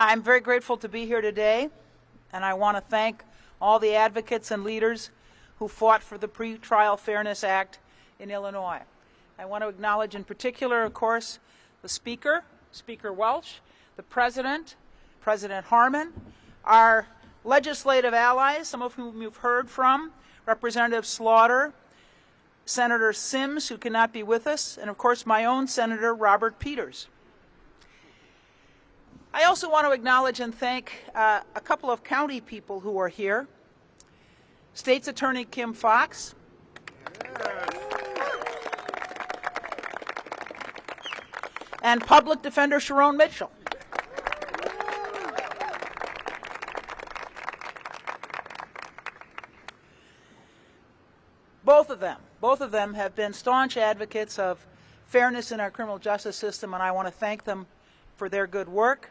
I'm very grateful to be here today, and I want to thank all the advocates and leaders who fought for the Pretrial Fairness Act in Illinois. I want to acknowledge in particular, of course, the Speaker, Speaker Welch, the President, President Harmon, our legislative allies, some of whom you've heard from, Representative Slaughter, Senator Sims, who cannot be with us, and of course my own Senator Robert Peters. I also want to acknowledge and thank a couple of county people who are here. State's Attorney Kim Foxx, and Public Defender Sharon Mitchell. Both of them have been staunch advocates of fairness in our criminal justice system, and I want to thank them for their good work.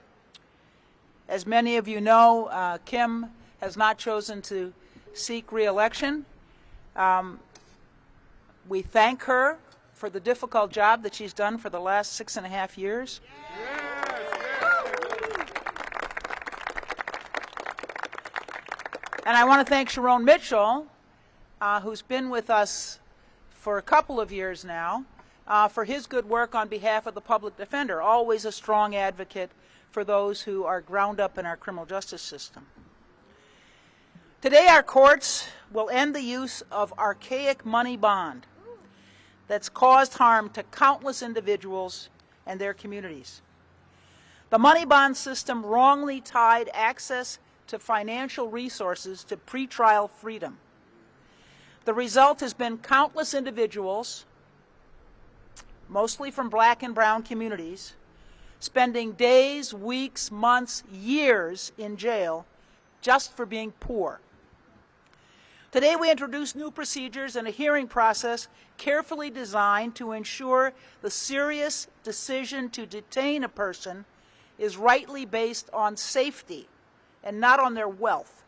As many of you know, Kim has not chosen to seek re-election. We thank her for the difficult job that she's done for the last 6.5 years. And I want to thank Sharon Mitchell, who's been with us for a couple of years now, for his good work on behalf of the public defender, always a strong advocate for those who are ground up in our criminal justice system. Today our courts will end the use of archaic money bond that's caused harm to countless individuals and their communities. The money bond system wrongly tied access to financial resources to pretrial freedom. The result has been countless individuals, mostly from black and brown communities, spending days, weeks, months, years in jail just for being poor. Today we introduce new procedures and a hearing process carefully designed to ensure the serious decision to detain a person is rightly based on safety and not on their wealth.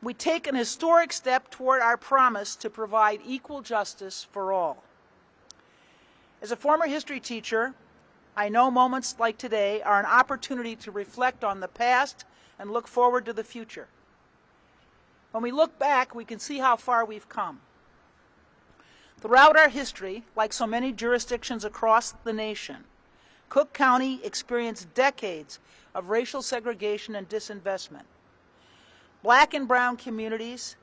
We take an historic step toward our promise to provide equal justice for all. As a former history teacher, I know moments like today are an opportunity to reflect on the past and look forward to the future. When we look back, we can see how far we've come. Throughout our history, like so many jurisdictions across the nation, Cook County experienced decades of racial segregation and disinvestment. Black and brown communities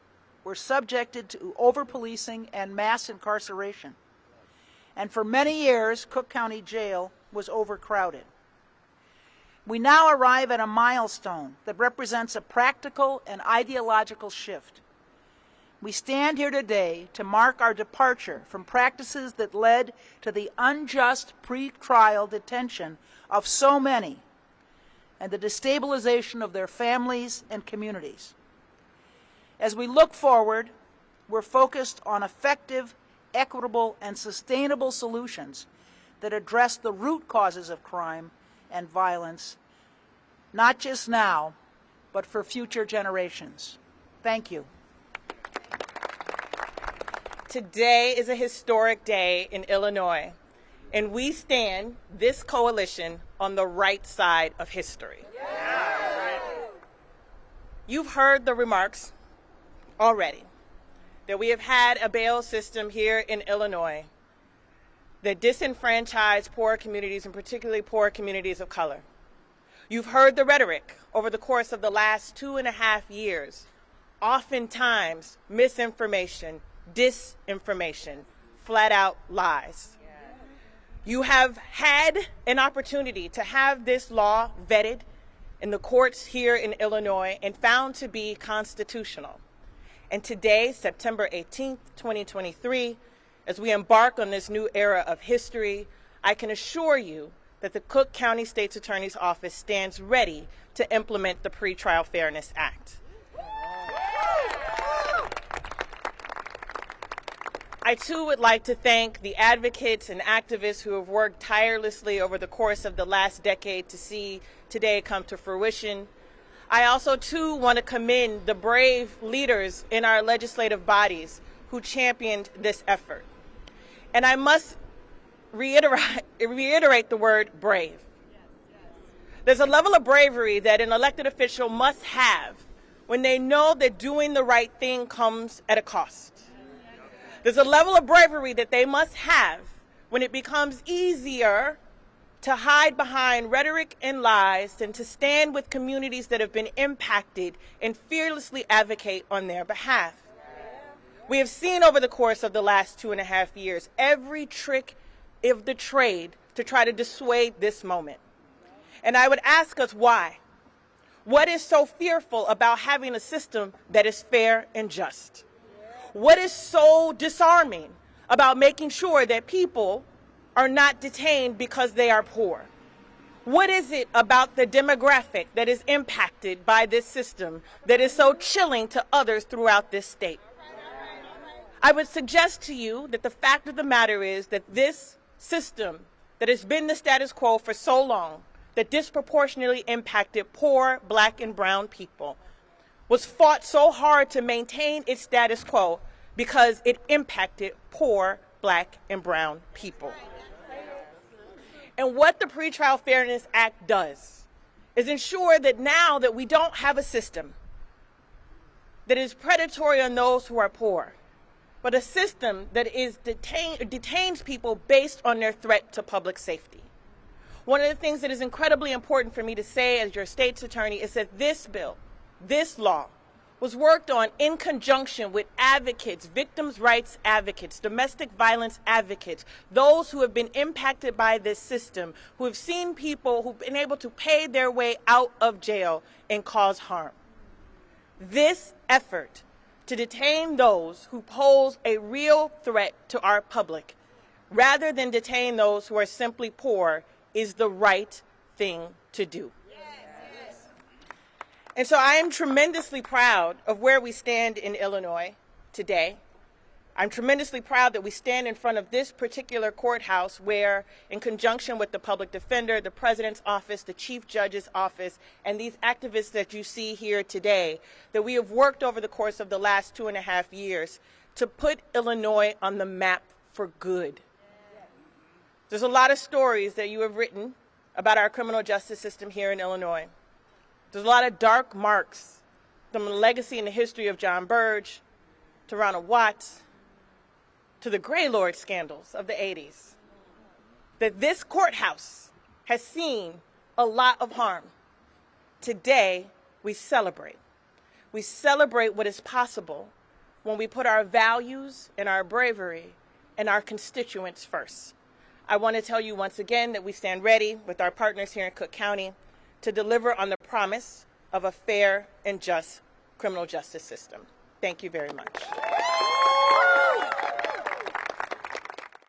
were subjected to over-policing and mass incarceration. And for many years, Cook County Jail was overcrowded. We now arrive at a milestone that represents a practical and ideological shift. We stand here today to mark our departure from practices that led to the unjust pre-trial detention of so many and the destabilization of their families and communities. As we look forward, we're focused on effective, equitable, and sustainable solutions that address the root causes of crime and violence, not just now, but for future generations. Thank you. Today is a historic day in Illinois, and we stand, this coalition, on the right side of history. You've heard the remarks already that we have had a bail system here in Illinois that disenfranchise poor communities, and particularly poor communities of color. You've heard the rhetoric over the course of the last 2.5 years, oftentimes misinformation, disinformation, flat out lies. You have had an opportunity to have this law vetted in the courts here in Illinois and found to be constitutional. And today, September 18th, 2023, as we embark on this new era of history, I can assure you that the Cook County State's Attorney's Office stands ready to implement the Pretrial Fairness Act. I too would like to thank the advocates and activists who have worked tirelessly over the course of the last decade to see today come to fruition. I also too want to commend the brave leaders in our legislative bodies who championed this effort. And I must reiterate the word brave. There's a level of bravery that an elected official must have when they know that doing the right thing comes at a cost. There's a level of bravery that they must have when it becomes easier to hide behind rhetoric and lies than to stand with communities that have been impacted and fearlessly advocate on their behalf. We have seen over the course of the last 2.5 years every trick of the trade to try to dissuade this moment. And I would ask us why. What is so fearful about having a system that is fair and just? What is so disarming about making sure that people are not detained because they are poor? What is it about the demographic that is impacted by this system that is so chilling to others throughout this state? I would suggest to you that the fact of the matter is that this system that has been the status quo for so long, that disproportionately impacted poor Black and brown people, was fought so hard to maintain its status quo because it impacted poor Black and brown people. And what the Pretrial Fairness Act does is ensure that now that we don't have a system that is predatory on those who are poor, but a system that is detains people based on their threat to public safety. One of the things that is incredibly important for me to say as your state's attorney is that this bill, this law, was worked on in conjunction with advocates, victims' rights advocates, domestic violence advocates, those who have been impacted by this system, who have seen people who've been able to pay their way out of jail and cause harm. This effort to detain those who pose a real threat to our public, rather than detain those who are simply poor, is the right thing to do. And so I am tremendously proud of where we stand in Illinois today. I'm tremendously proud that we stand in front of this particular courthouse where, in conjunction with the public defender, the president's office, the chief judge's office, and these activists that you see here today, that we have worked over the course of the last 2.5 years to put Illinois on the map for good. There's a lot of stories that you have written about our criminal justice system here in Illinois. There's a lot of dark marks from the legacy and the history of John Burge, to Ronald Watts, to the Gray Lord scandals of the 80s, that this courthouse has seen a lot of harm. Today, we celebrate. We celebrate what is possible when we put our values and our bravery and our constituents first. I want to tell you once again that we stand ready with our partners here in Cook County to deliver on the promise of a fair and just criminal justice system. Thank you very much.